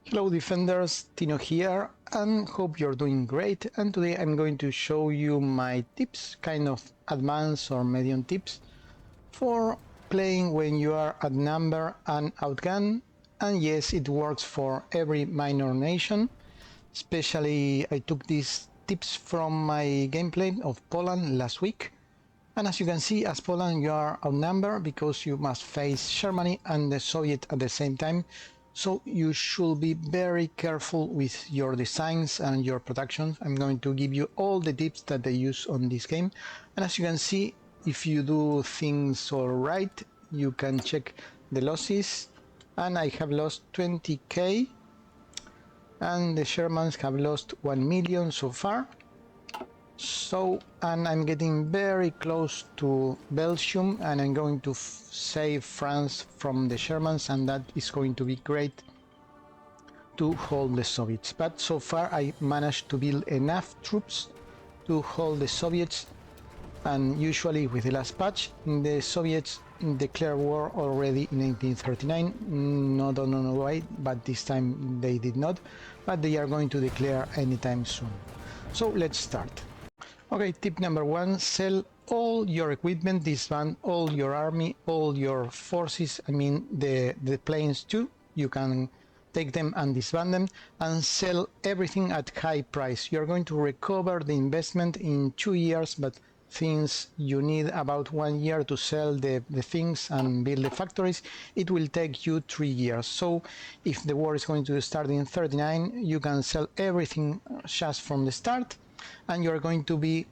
Hello defenders, Tino here and hope you're doing great, and today I'm going to show you my tips, kind of advanced or medium tips for playing when you are outnumbered and outgunned. And yes, it works for every minor nation. Especially I took these tips from my gameplay of Poland last week. And as you can see, as Poland you are outnumbered because you must face Germany and the Soviet at the same time. So you should be very careful with your designs and your productions. I'm going to give you all the tips that they use on this game. And as you can see, if you do things all right, you can check the losses. And I have lost 20k. And the Germans have lost 1 million so far. And I'm getting very close to Belgium, and I'm going to save France from the Germans, and that is going to be great to hold the Soviets. But so far I managed to build enough troops to hold the Soviets, and usually with the last patch the Soviets declared war already in 1939. No, don't know why, but this time they did not, but they are going to declare anytime soon. So let's start. Okay, tip number 1, sell all your equipment, disband all your army, all your forces, I mean the planes too. You can take them and disband them and sell everything at high price. You're going to recover the investment in 2 years, but since you need about 1 year to sell the things and build the factories, it will take you 3 years. So if the war is going to start in 39, you can sell everything just from the start, and you're going to be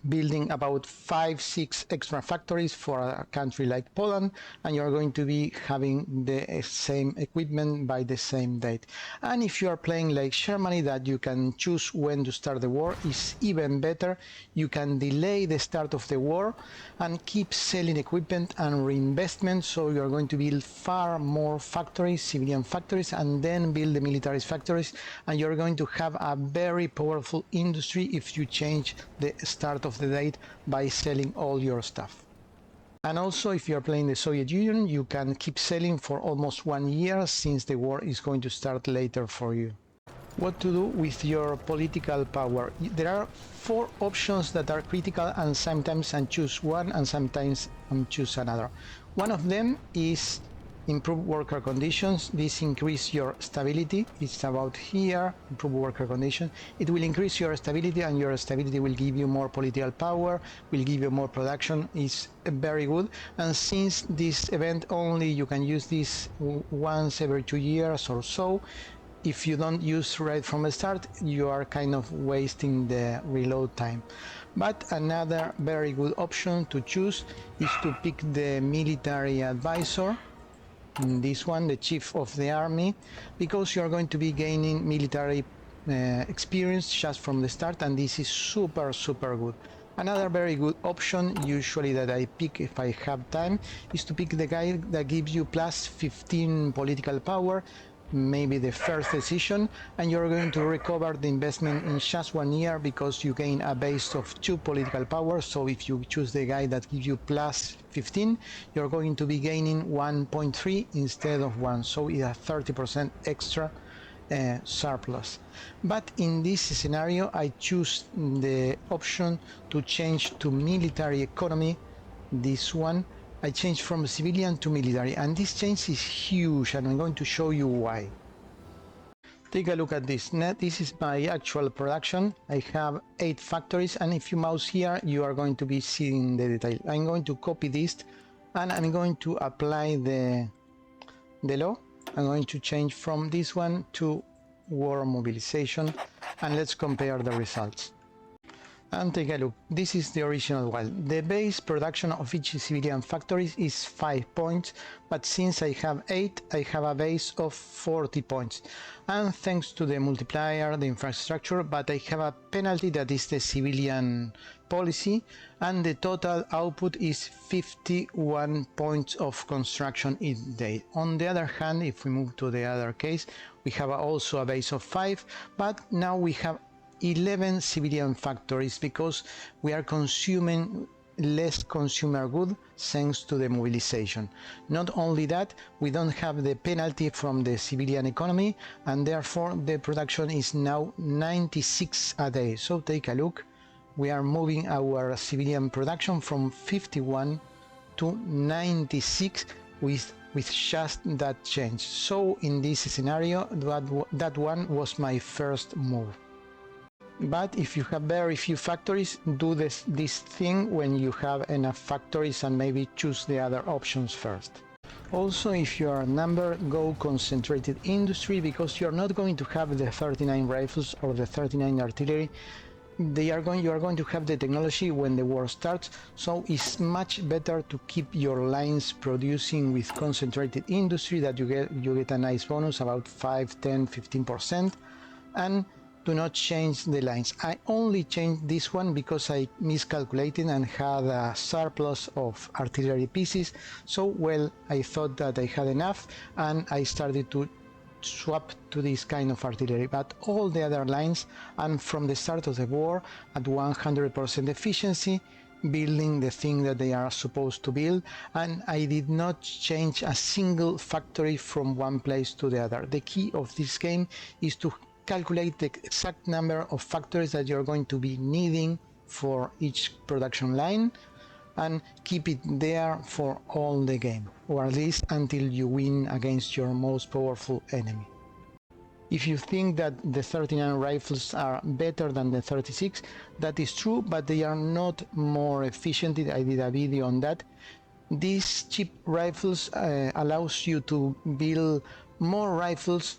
building about 5-6 extra factories for a country like Poland, and you're going to be having the same equipment by the same date. And if you are playing like Germany, that you can choose when to start the war, is even better. You can delay the start of the war and keep selling equipment and reinvestment, so you're going to build far more factories, civilian factories, and then build the military factories, and you're going to have a very powerful industry if you change the start of the date by selling all your stuff. And also, if you're playing the Soviet Union, you can keep selling for almost 1 year, since the war is going to start later for you. What to do with your political power? There are 4 options that are critical, and sometimes I choose one and sometimes I choose another. One of them is improve worker conditions. This increase your stability. It's about here, improve worker conditions. It will increase your stability, and your stability will give you more political power, will give you more production. It's very good. And since this event only you can use this once every 2 years or so, if you don't use right from the start, you are kind of wasting the reload time. But another very good option to choose is to pick the military advisor. This one, the chief of the army, because you're going to be gaining military experience just from the start, and this is super good. Another very good option, usually that I pick if I have time, is to pick the guy that gives you plus 15 political power, maybe the first decision, and you're going to recover the investment in just 1 year because you gain a base of 2 political power. So if you choose the guy that gives you plus 15, you're going to be gaining 1.3 instead of 1, so it's a 30% extra surplus. But in this scenario I choose the option to change to military economy, this one. I changed from civilian to military, and this change is huge, and I'm going to show you why. Take a look at this. This is my actual production. I have 8 factories, and if you mouse here, you are going to be seeing the detail. I'm going to copy this, and I'm going to apply the law. I'm going to change from this one to war mobilization, and let's compare the results. And take a look, this is the original one. The base production of each civilian factory is 5 points, but since I have 8, I have a base of 40 points. And thanks to the multiplier, the infrastructure, but I have a penalty that is the civilian policy, and the total output is 51 points of construction each day. On the other hand, if we move to the other case, we have also a base of 5, but now we have 11 civilian factories because we are consuming less consumer good thanks to the mobilization. Not only that, we don't have the penalty from the civilian economy, and therefore the production is now 96 a day. So take a look, we are moving our civilian production from 51 to 96 with just that change. So in this scenario, that one was my first move. But if you have very few factories, do this thing when you have enough factories and maybe choose the other options first. Also, if you are a number, go concentrated industry, because you're not going to have the 39 rifles or the 39 artillery. You are going to have the technology when the war starts, so it's much better to keep your lines producing with concentrated industry, that you get a nice bonus, about 5, 10, 15%, and do not change the lines. I only changed this one because I miscalculated and had a surplus of artillery pieces. So, well, I thought that I had enough and I started to swap to this kind of artillery. But all the other lines, and from the start of the war at 100% efficiency, building the thing that they are supposed to build, and I did not change a single factory from one place to the other. The key of this game is to calculate the exact number of factories that you're going to be needing for each production line and keep it there for all the game, or at least until you win against your most powerful enemy. If you think that the 39 rifles are better than the 36, that is true, but they are not more efficient. I did a video on that. These cheap rifles allows you to build more rifles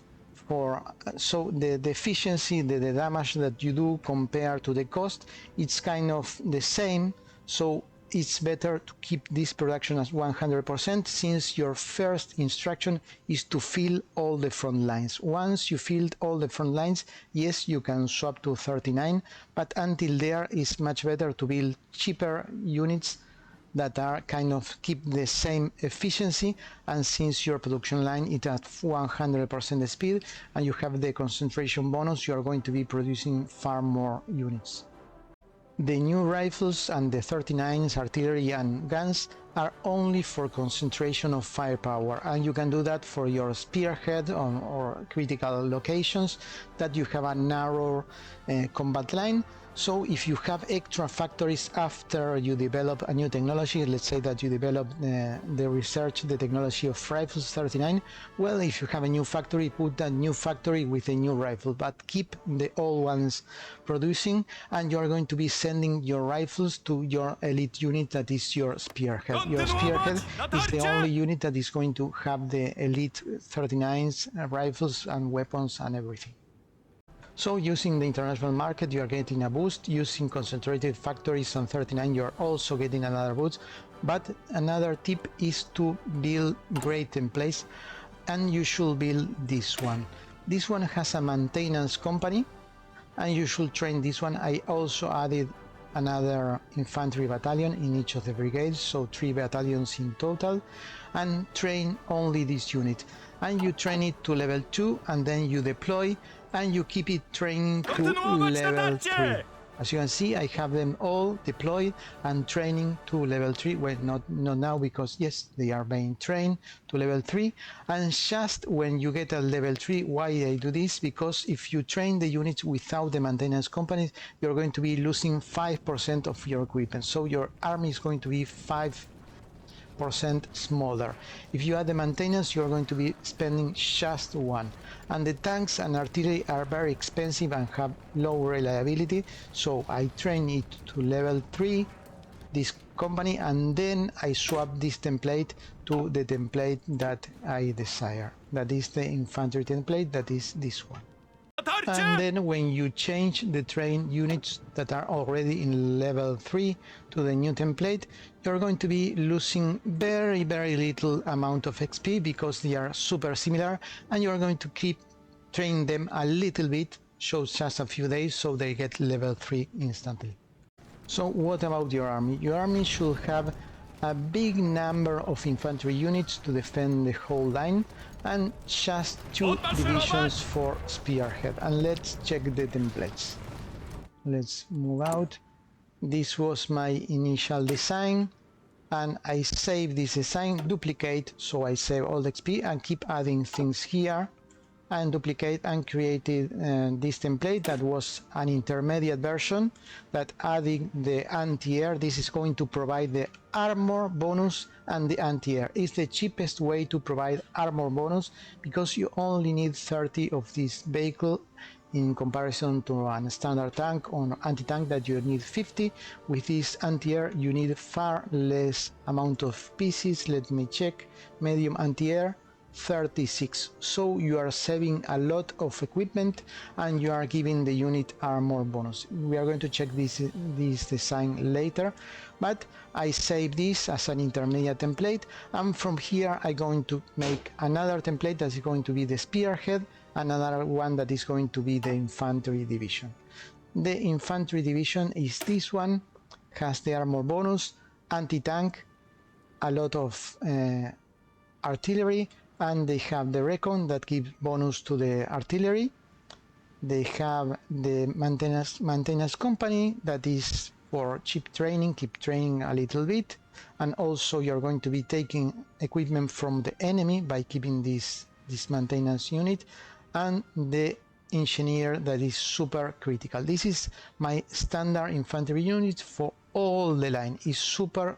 so the efficiency, the damage that you do compared to the cost, it's kind of the same. So it's better to keep this production as 100%, since your first instruction is to fill all the front lines. Once you filled all the front lines, yes, you can swap to 39, but until there it's much better to build cheaper units that are kind of keep the same efficiency, and since your production line is at 100% speed and you have the concentration bonus, you are going to be producing far more units. The new rifles and the 39s, artillery and guns, are only for concentration of firepower, and you can do that for your spearhead or critical locations that you have a narrow combat line. So if you have extra factories after you develop a new technology, let's say that you develop the technology of rifles 39, well, if you have a new factory, put that new factory with a new rifle, but keep the old ones producing, and you're going to be sending your rifles to your elite unit, that is your spearhead. Your spearhead is the only unit that is going to have the elite 39s, rifles and weapons and everything. So using the international market, you are getting a boost. Using concentrated factories on 39, you're also getting another boost. But another tip is to build great templates, and you should build this one. This one has a maintenance company, and you should train this one. I also added another infantry battalion in each of the brigades, so 3 battalions in total, and train only this unit. And you train it to level 2, and then you deploy, and you keep it training to level 3. As you can see, I have them all deployed and training to level 3. Well, not now, because yes, they are being trained to level 3. And just when you get a level 3, why I do this? Because if you train the units without the maintenance companies, you're going to be losing 5% of your equipment. So your army is going to be 5% smaller. If you add the maintenance, you're going to be spending just 1. And the tanks and artillery are very expensive and have low reliability, so I train it to level 3, this company, and then I swap this template to the template that I desire. That is the infantry template, that is this one. And then when you change the train units that are already in level 3 to the new template, you're going to be losing very little amount of XP, because they are super similar, and you're going to keep training them a little bit, shows just a few days, so they get level 3 instantly. So what about your army? Your army should have a big number of infantry units to defend the whole line, and just 2 divisions for spearhead. And let's check the templates. Let's move out. This was my initial design, and I save this design, duplicate, so I save all the XP and keep adding things here, and duplicate, and created this template that was an intermediate version that adding the anti-air. This is going to provide the armor bonus and the anti-air. It's the cheapest way to provide armor bonus because you only need 30 of this vehicle in comparison to a standard tank or anti-tank that you need 50. With this anti-air you need far less amount of pieces. Let me check. Medium anti-air 36, so you are saving a lot of equipment and you are giving the unit armor bonus. We are going to check this design later, but I save this as an intermediate template, and from here I'm going to make another template that is going to be the spearhead, another one that is going to be the infantry division. The infantry division is this one, has the armor bonus, anti-tank, a lot of artillery, and they have the recon that gives bonus to the artillery. They have the maintenance company that is for keep training a little bit, and also you're going to be taking equipment from the enemy by keeping this maintenance unit, and the engineer that is super critical. This is my standard infantry unit for all the line. Is super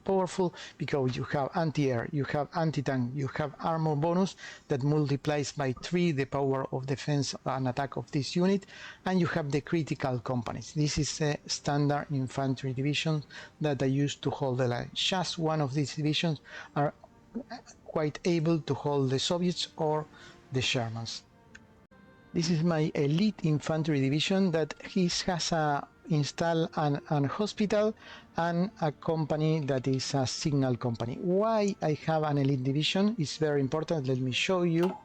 powerful because you have anti-air, you have anti-tank, you have armor bonus that multiplies by 3 the power of defense and attack of this unit, and you have the critical companies. This is a standard infantry division that I use to hold the line. Just one of these divisions are quite able to hold the Soviets or the Germans. This is my elite infantry division that has installed an hospital and a company that is a signal company. Why I have an elite division is very important. Let me show you.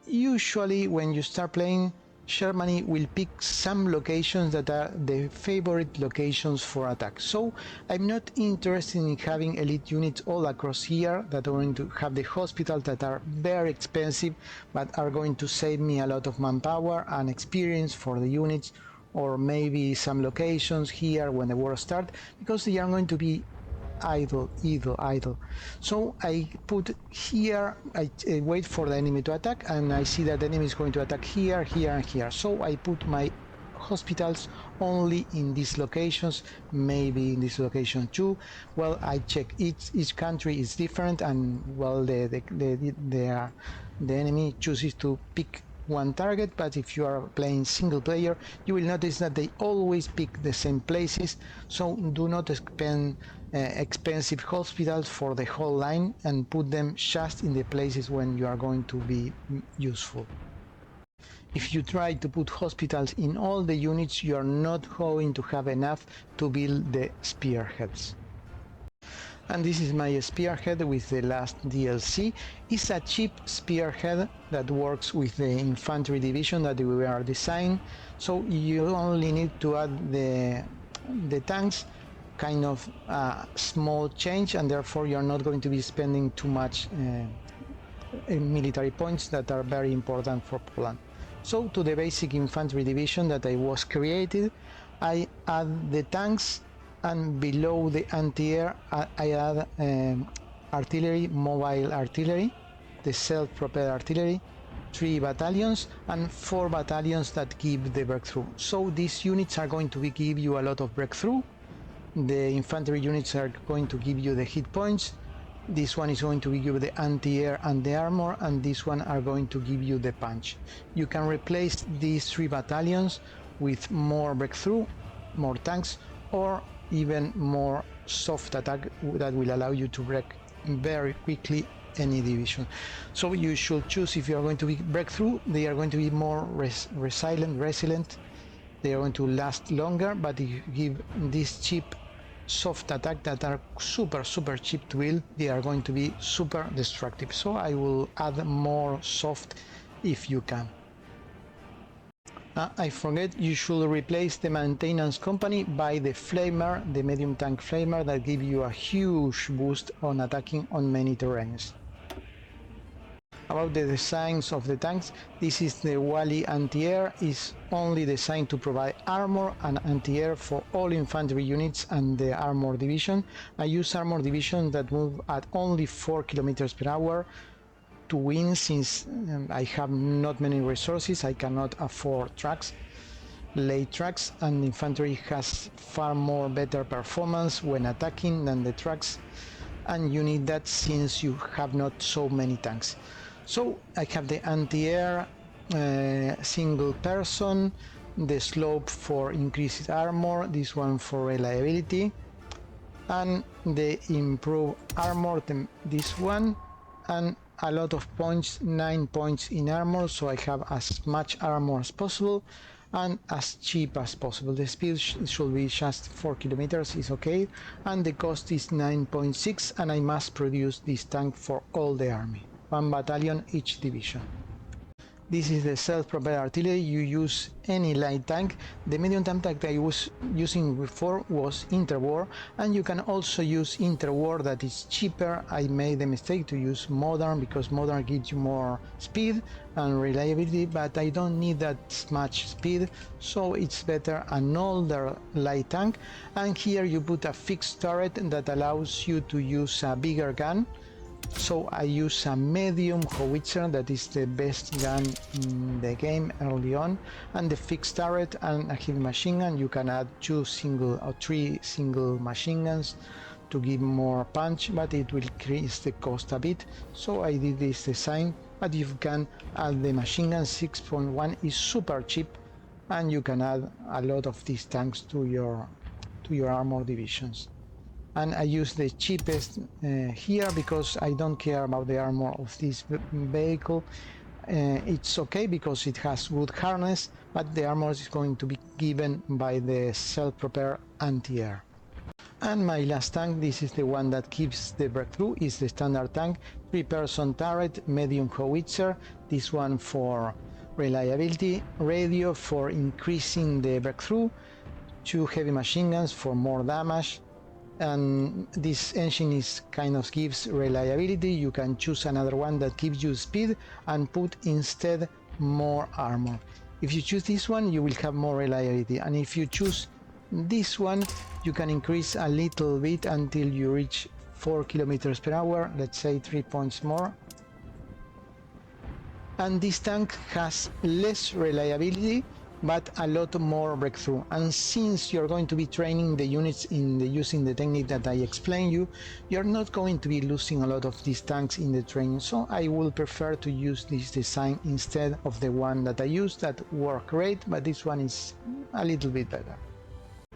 Usually when you start playing, Germany will pick some locations that are the favorite locations for attack. So I'm not interested in having elite units all across here that are going to have the hospitals that are very expensive but are going to save me a lot of manpower and experience for the units, or maybe some locations here when the war starts, because they are going to be idle. So I put here, I wait for the enemy to attack, and I see that the enemy is going to attack here, here and here, so I put my hospitals only in these locations, maybe in this location too. Well, I check each country is different, and well, the enemy chooses to pick one target, but if you are playing single player, you will notice that they always pick the same places. So do not spend expensive hospitals for the whole line and put them just in the places when you are going to be useful. If you try to put hospitals in all the units, you are not going to have enough to build the spearheads. And this is my spearhead with the last DLC. It's a cheap spearhead that works with the infantry division that we are designing. So you only need to add the tanks, kind of a small change, and therefore you're not going to be spending too much military points that are very important for Poland. So to the basic infantry division that I was created, I add the tanks, and below the anti-air I add artillery, mobile artillery, the self-propelled artillery, 3 battalions and 4 battalions that give the breakthrough. So these units are going to give you a lot of breakthrough. The infantry units are going to give you the hit points. This one is going to give you the anti-air and the armor, and this one are going to give you the punch. You can replace these 3 battalions with more breakthrough, more tanks, or even more soft attack that will allow you to break very quickly any division. So you should choose, if you are going to be breakthrough, they are going to be more resilient, they are going to last longer. But if you give this cheap soft attack that are super cheap to build, they are going to be super destructive. So I will add more soft if you can. I forget, you should replace the maintenance company by the flamer, the medium tank flamer, that give you a huge boost on attacking on many terrains. About the designs of the tanks, this is the Wally anti-air. Is only designed to provide armor and anti-air for all infantry units and the armor division. I use armor division that move at only 4 kilometers per hour to win, since I have not many resources. I cannot afford trucks, light trucks, and infantry has far more better performance when attacking than the trucks, and you need that since you have not so many tanks. So I have the anti-air single person, the slope for increased armor, this one for reliability, and the improved armor, this one, and a lot of points, 9 points in armor, so I have as much armor as possible and as cheap as possible. The speed should be just 4 kilometers, is okay, and the cost is 9.6, and I must produce this tank for all the army, 1 battalion each division. This is the self-propelled artillery. You use any light tank. The medium tank that I was using before was interwar, and you can also use interwar that is cheaper. I made the mistake to use modern because modern gives you more speed and reliability, but I don't need that much speed, so it's better an older light tank. And here you put a fixed turret that allows you to use a bigger gun. So I use a medium howitzer, that is the best gun in the game early on, and the fixed turret and a heavy machine gun. You can add 2 single or 3 single machine guns to give more punch, but it will increase the cost a bit, so I did this design. But you can add the machine gun. 6.1 is super cheap, and you can add a lot of these tanks to your armor divisions. And I use the cheapest here because I don't care about the armor of this vehicle. It's okay because it has good harness, but the armor is going to be given by the self-propelled anti-air. And my last tank, this is the one that gives the breakthrough, is the standard tank, 3-person turret, medium howitzer, this one for reliability, radio for increasing the breakthrough, 2 heavy machine guns for more damage, and this engine is kind of gives reliability. You can choose another one that gives you speed and put instead more armor. If you choose this one, you will have more reliability, and if you choose this one, you can increase a little bit until you reach 4 kilometers per hour, let's say 3 points more. And this tank has less reliability but a lot more breakthrough, and since you're going to be training the units in using the technique that I explained you, you're not going to be losing a lot of these tanks in the training, so I will prefer to use this design instead of the one that I used that worked great, but this one is a little bit better.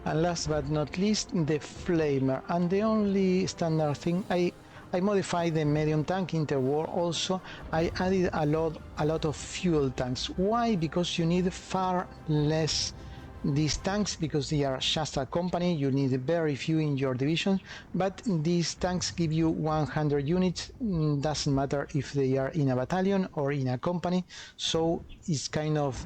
And last but not least, the flamer, and the only standard thing, I modified the medium tank interwar. Also I added a lot of fuel tanks. Why? Because you need far less these tanks, because they are just a company, you need very few in your division, but these tanks give you 100 units, doesn't matter if they are in a battalion or in a company, so it's kind of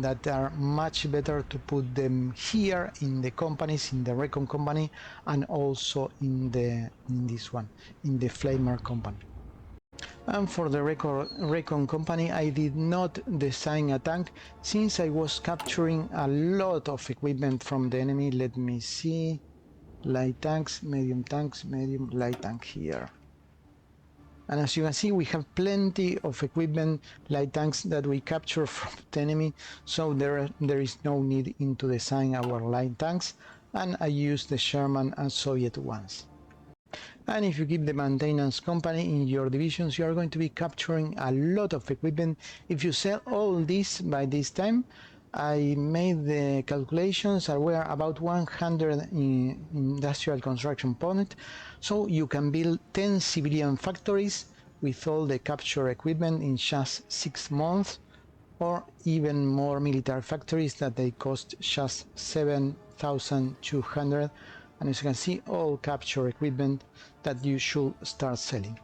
that are much better to put them here in the companies, in the Recon company, and also in this one, in the Flamer company. And for the Recon company, I did not design a tank since I was capturing a lot of equipment from the enemy. Let me see, light tanks, medium, light tank here. And as you can see, we have plenty of equipment, light tanks that we capture from the enemy, so there is no need to design our light tanks, and I use the Sherman and Soviet ones. And if you keep the maintenance company in your divisions, you are going to be capturing a lot of equipment. If you sell all this by this time, I made the calculations, are were about 100 in industrial construction points, so you can build 10 civilian factories with all the capture equipment in just 6 months, or even more military factories that they cost just 7,200. And as you can see, all capture equipment that you should start selling.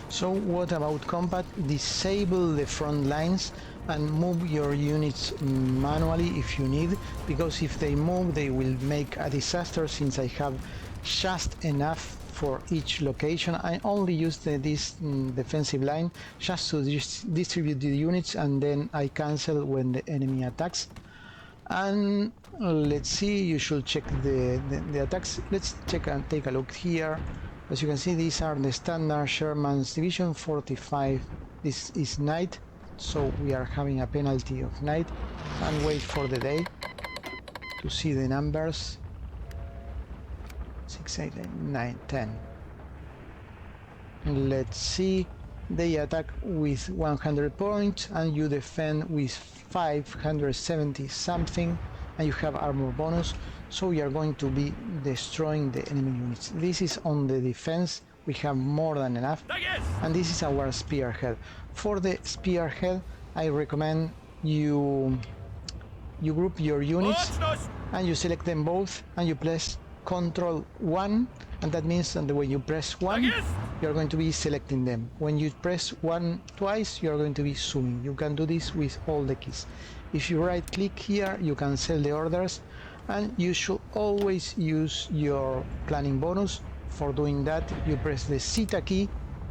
So what about combat? Disable the front lines and move your units manually if you need, because if they move they will make a disaster, since I have just enough for each location. I only use this defensive line just to distribute the units, and then I cancel when the enemy attacks. And let's see, you should check the attacks. Let's check and take a look here. As you can see, these are the standard Sherman's division 45. This is night, so we are having a penalty of night, and wait for the day to see the numbers. 6, 8, 9, 10. Let's see, they attack with 100 points and you defend with 570 something, and you have armor bonus, so we are going to be destroying the enemy units. This is on the defense, we have more than enough, and this is our spearhead. For the spearhead, I recommend you group your units and you select them both and you press Control 1, and that means that when you press 1 you're going to be selecting them. When you press 1 twice you're going to be zooming. You can do this with all the keys. If you right click here you cancel the orders, and you should always use your planning bonus. For doing that you press the Zeta key,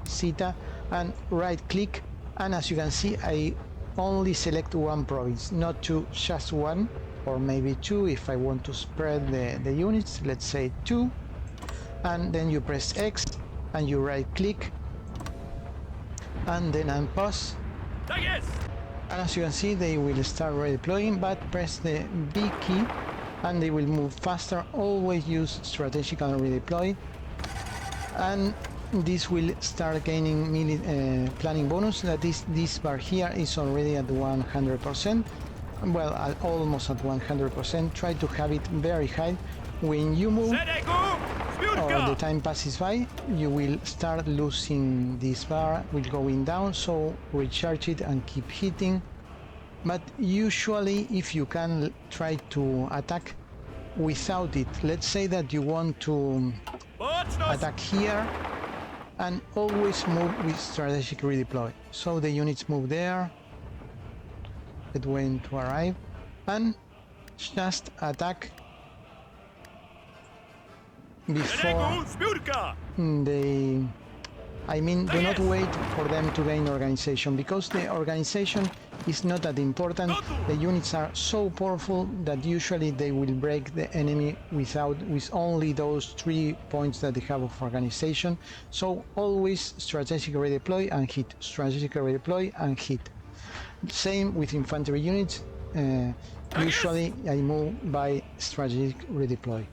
Zeta, and right click, and as you can see I only select one province, not two, just one, or maybe two if I want to spread the units. Let's say 2, and then you press X and you right click and then unpause, and as you can see they will start redeploying, but press the B key and they will move faster. Always use strategical redeploy, and this will start gaining planning bonus. That is, this bar here is already at 100%, well, almost at 100%. Try to have it very high. When you move or the time passes by, you will start losing this bar, will going down, so recharge it and keep hitting. But usually if you can, try to attack without it. Let's say that you want to attack here, and always move with strategic redeploy. So the units move there, it went to arrive, and just attack before they... I mean, do not wait for them to gain organization, because the organization is not that important. The units are so powerful that usually they will break the enemy with only those 3 points that they have of organization. So always strategic redeploy and hit, strategic redeploy and hit. Same with infantry units. Usually I move by strategic redeploy.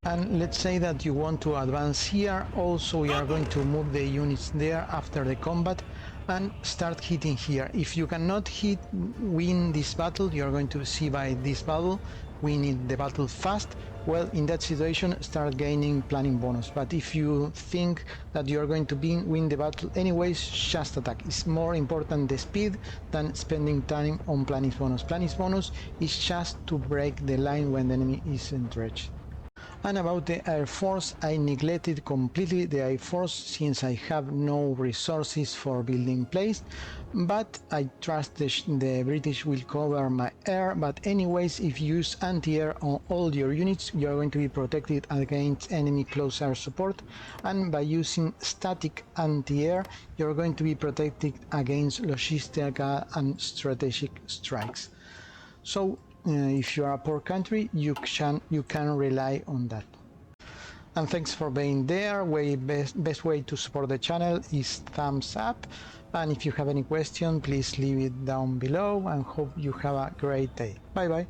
And let's say that you want to advance here, also we are going to move the units there after the combat and start hitting here. If you cannot win this battle, you are going to see by this battle, winning the battle fast. Well, in that situation, start gaining planning bonus. But if you think that you are going to win the battle anyways, just attack. It's more important the speed than spending time on planning bonus. Planning bonus is just to break the line when the enemy is entrenched. And about the Air Force, I neglected completely the Air Force since I have no resources for building place, but I trust the British will cover my air. But anyways, if you use anti-air on all your units, you are going to be protected against enemy close air support, and by using static anti-air, you are going to be protected against logistical and strategic strikes. So if you are a poor country, you can rely on that. And thanks for being there. Best way to support the channel is thumbs up, and if you have any question, please leave it down below, and hope you have a great day. Bye bye.